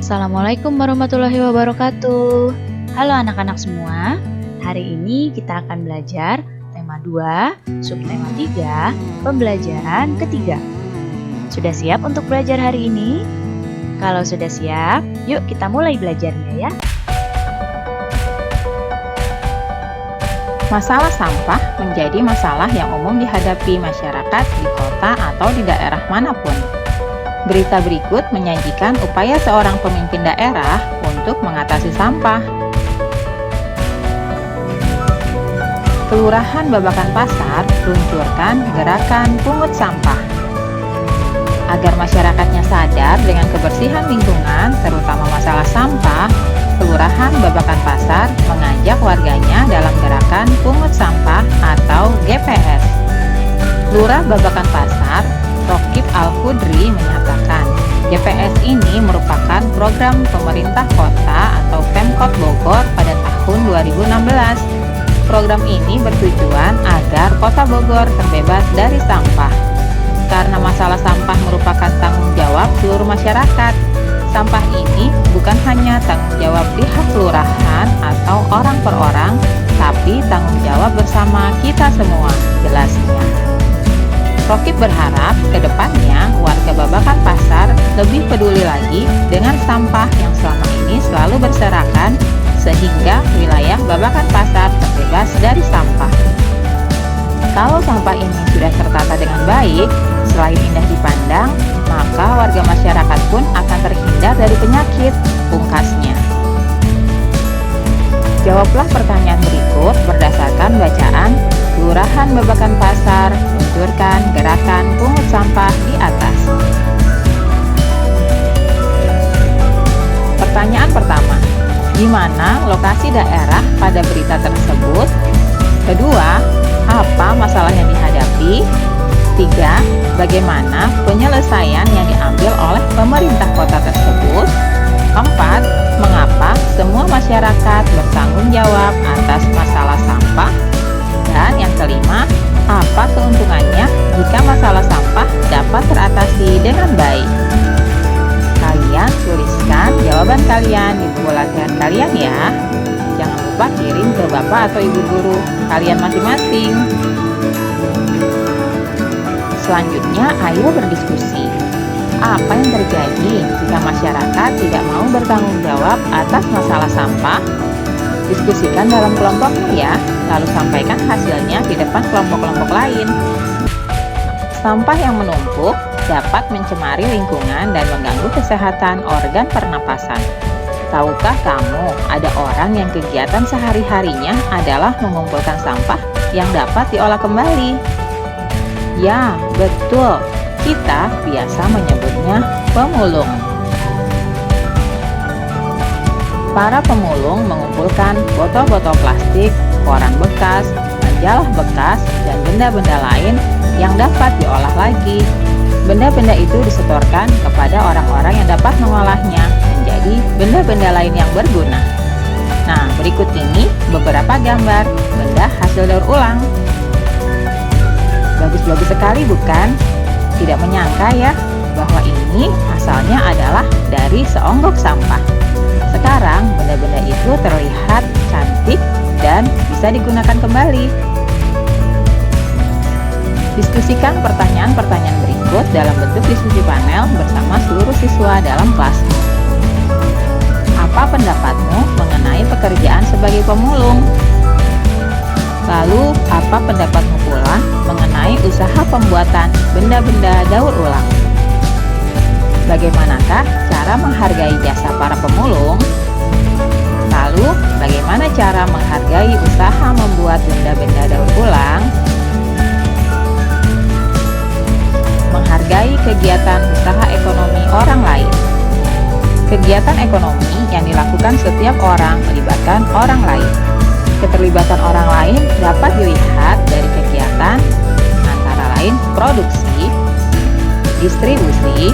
Assalamualaikum warahmatullahi wabarakatuh. Halo anak-anak semua. Hari ini kita akan belajar tema 2, subtema 3, pembelajaran ketiga. Sudah siap untuk belajar hari ini? Kalau sudah siap, yuk kita mulai belajarnya ya. Masalah sampah menjadi masalah yang umum dihadapi masyarakat di kota atau di daerah manapun. Berita berikut menyajikan upaya seorang pemimpin daerah untuk mengatasi sampah. Kelurahan Babakan Pasar luncurkan gerakan pungut sampah. Agar masyarakatnya sadar dengan kebersihan lingkungan, terutama masalah sampah, Kelurahan Babakan Pasar mengajak warganya dalam gerakan pungut sampah atau GPS. Lurah Babakan Pasar, Rokib Al-Hudri menyatakan, GPS ini merupakan program pemerintah kota atau Pemkot Bogor pada tahun 2016. Program ini bertujuan agar kota Bogor terbebas dari sampah. Karena masalah sampah merupakan tanggung jawab seluruh masyarakat, sampah ini bukan hanya tanggung jawab pihak kelurahan atau orang per orang, tapi tanggung jawab bersama kita semua, jelasnya. Rokib berharap ke depannya warga Babakan Pasar lebih peduli lagi dengan sampah yang selama ini selalu berserakan sehingga wilayah Babakan Pasar terbebas dari sampah. Kalau sampah ini sudah tertata dengan baik, selain indah dipandang, maka warga masyarakat pun akan terhindar dari penyakit, pungkasnya. Jawablah pertanyaan berikut berdasarkan bacaan Kelurahan Babakan Pasar luncurkan gerakan pungut sampah di atas. Pertanyaan pertama, di mana lokasi daerah pada berita tersebut? Kedua, apa masalah yang dihadapi? 3. Bagaimana penyelesaian yang diambil oleh pemerintah kota tersebut? 4. Mengapa semua masyarakat bertanggung jawab atas masalah sampah? Dan yang kelima, apa keuntungannya jika masalah sampah dapat teratasi dengan baik? Kalian tuliskan jawaban kalian di buku latihan kalian ya. Jangan lupa kirim ke Bapak atau Ibu guru kalian masing-masing. Selanjutnya, ayo berdiskusi. Apa yang terjadi jika masyarakat tidak mau bertanggung jawab atas masalah sampah? Diskusikan dalam kelompoknya ya, lalu sampaikan hasilnya di depan kelompok-kelompok lain. Sampah yang menumpuk dapat mencemari lingkungan dan mengganggu kesehatan organ pernapasan. Tahukah kamu, ada orang yang kegiatan sehari-harinya adalah mengumpulkan sampah yang dapat diolah kembali? Ya, betul. Kita biasa menyebutnya pemulung. Para pemulung mengumpulkan botol-botol plastik, koran bekas, majalah bekas, dan benda-benda lain yang dapat diolah lagi. Benda-benda itu disetorkan kepada orang-orang yang dapat mengolahnya menjadi benda-benda lain yang berguna. Nah, berikut ini beberapa gambar benda hasil daur ulang. Bagus-bagus sekali bukan? Tidak menyangka ya bahwa ini asalnya adalah dari seonggok sampah. Sekarang benda-benda itu terlihat cantik dan bisa digunakan kembali. Diskusikan pertanyaan-pertanyaan berikut dalam bentuk diskusi panel bersama seluruh siswa dalam kelas. Apa pendapatmu mengenai pekerjaan sebagai pemulung? Lalu, apa pendapatmu pula mengenai usaha pembuatan benda-benda daur ulang? Bagaimanakah cara menghargai jasa para pemulung? Lalu, bagaimana cara menghargai usaha membuat benda-benda daur ulang? Menghargai kegiatan usaha ekonomi orang lain. Kegiatan ekonomi yang dilakukan setiap orang melibatkan orang lain. Keterlibatan orang lain dapat dilihat dari kegiatan antara lain produksi, distribusi,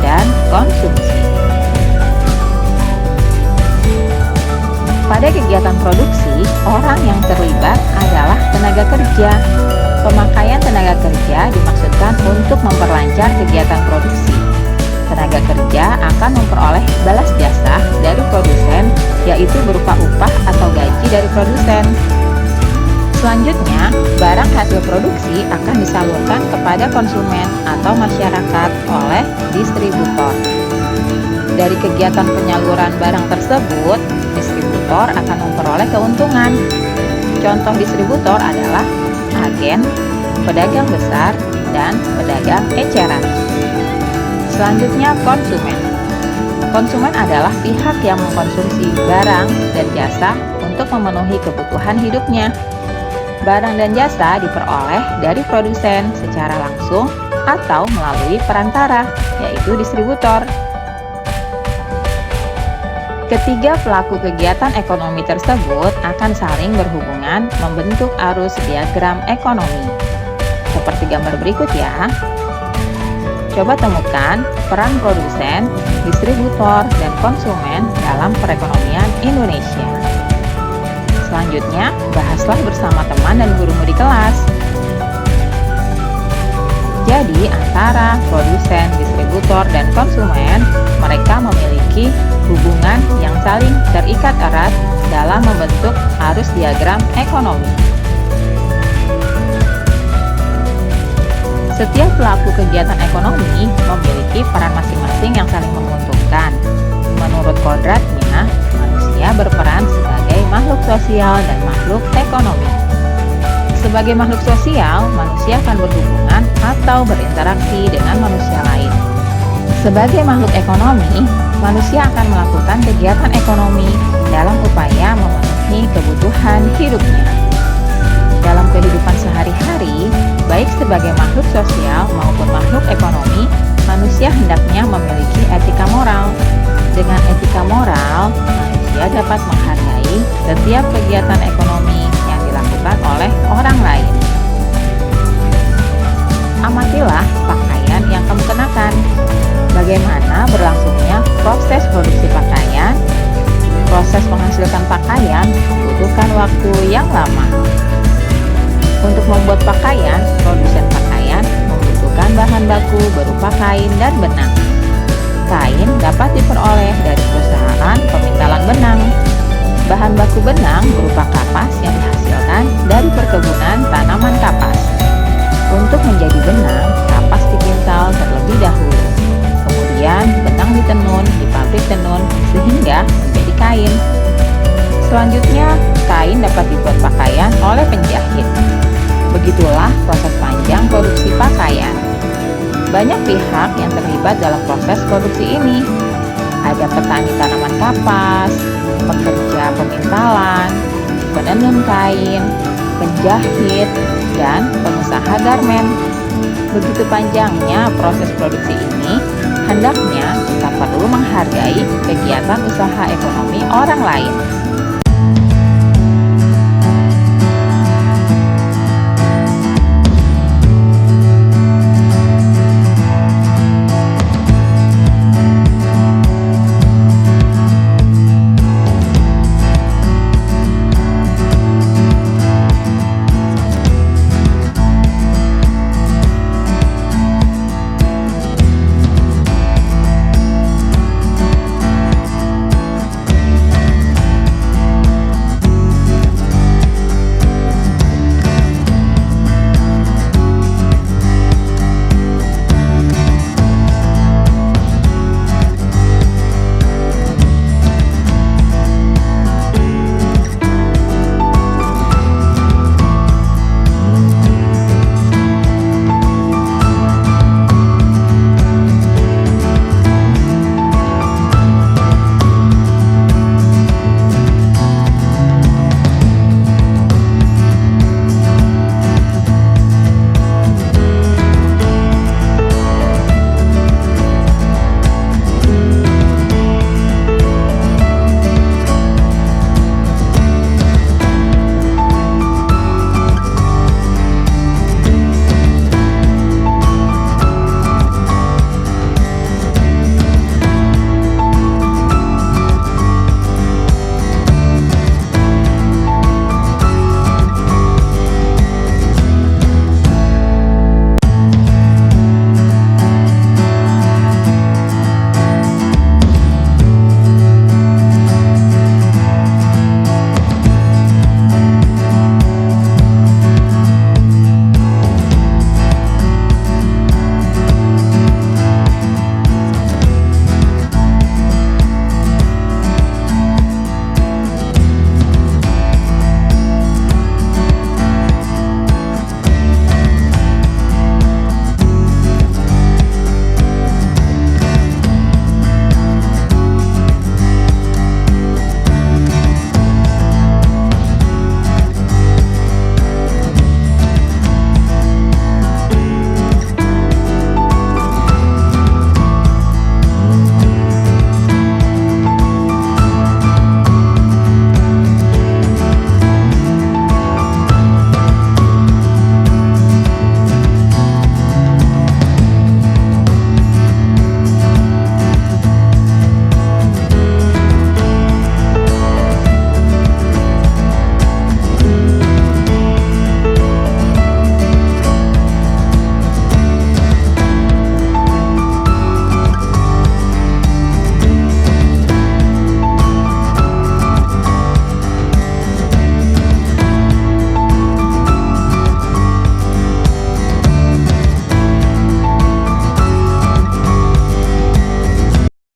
dan konsumsi. Pada kegiatan produksi, orang yang terlibat adalah tenaga kerja. Pemakaian tenaga kerja dimaksudkan untuk memperlancar kegiatan produksi. tenaga kerja akan memperoleh balas jasa dari produsen, yaitu berupa upah atau gaji dari produsen. Selanjutnya, barang hasil produksi akan disalurkan kepada konsumen atau masyarakat oleh distributor. Dari kegiatan penyaluran barang tersebut, distributor akan memperoleh keuntungan. Contoh distributor adalah agen, pedagang besar, dan pedagang eceran. Selanjutnya, konsumen. Konsumen adalah pihak yang mengkonsumsi barang dan jasa untuk memenuhi kebutuhan hidupnya. Barang dan jasa diperoleh dari produsen secara langsung atau melalui perantara, yaitu distributor. Ketiga pelaku kegiatan ekonomi tersebut akan saling berhubungan membentuk arus diagram ekonomi. Seperti gambar berikut ya. Coba temukan peran produsen, distributor, dan konsumen dalam perekonomian Indonesia. Selanjutnya, bahaslah bersama teman dan gurumu di kelas. Jadi, antara produsen, distributor, dan konsumen, mereka memiliki hubungan yang saling terikat erat dalam membentuk arus diagram ekonomi. Setiap pelaku kegiatan ekonomi memiliki peran masing-masing yang saling menguntungkan. Menurut kodratnya, manusia berperan sebagai makhluk sosial dan makhluk ekonomi. Sebagai makhluk sosial, manusia akan berhubungan atau berinteraksi dengan manusia lain. Sebagai makhluk ekonomi, manusia akan melakukan kegiatan ekonomi dalam upaya memenuhi kebutuhan hidupnya. Dalam kehidupan sehari-hari, baik sebagai makhluk sosial maupun makhluk ekonomi, manusia hendaknya memiliki etika moral. Dengan etika moral, manusia dapat menghargai setiap kegiatan ekonomi yang dilakukan oleh orang lain. Amatilah pakaian yang kamu kenakan. Bagaimana berlangsungnya proses produksi pakaian? Proses menghasilkan pakaian membutuhkan waktu yang lama. Untuk membuat pakaian, produsen pakaian membutuhkan bahan baku berupa kain dan benang. Kain dapat diperoleh dari perusahaan pemintalan benang. Bahan baku benang berupa kapas yang dihasilkan dari perkebunan tanaman kapas. Untuk menjadi benang, kapas dipintal terlebih dahulu. Kemudian benang ditenun di pabrik tenun sehingga menjadi kain. Selanjutnya, kain dapat dibuat pakaian oleh penjahit. Begitulah proses panjang produksi pakaian. Banyak pihak yang terlibat dalam proses produksi ini. Ada petani tanaman kapas, pekerja pemintalan, penenun kain, penjahit, dan pengusaha garmen. Begitu panjangnya proses produksi ini, hendaknya kita perlu menghargai kegiatan usaha ekonomi orang lain.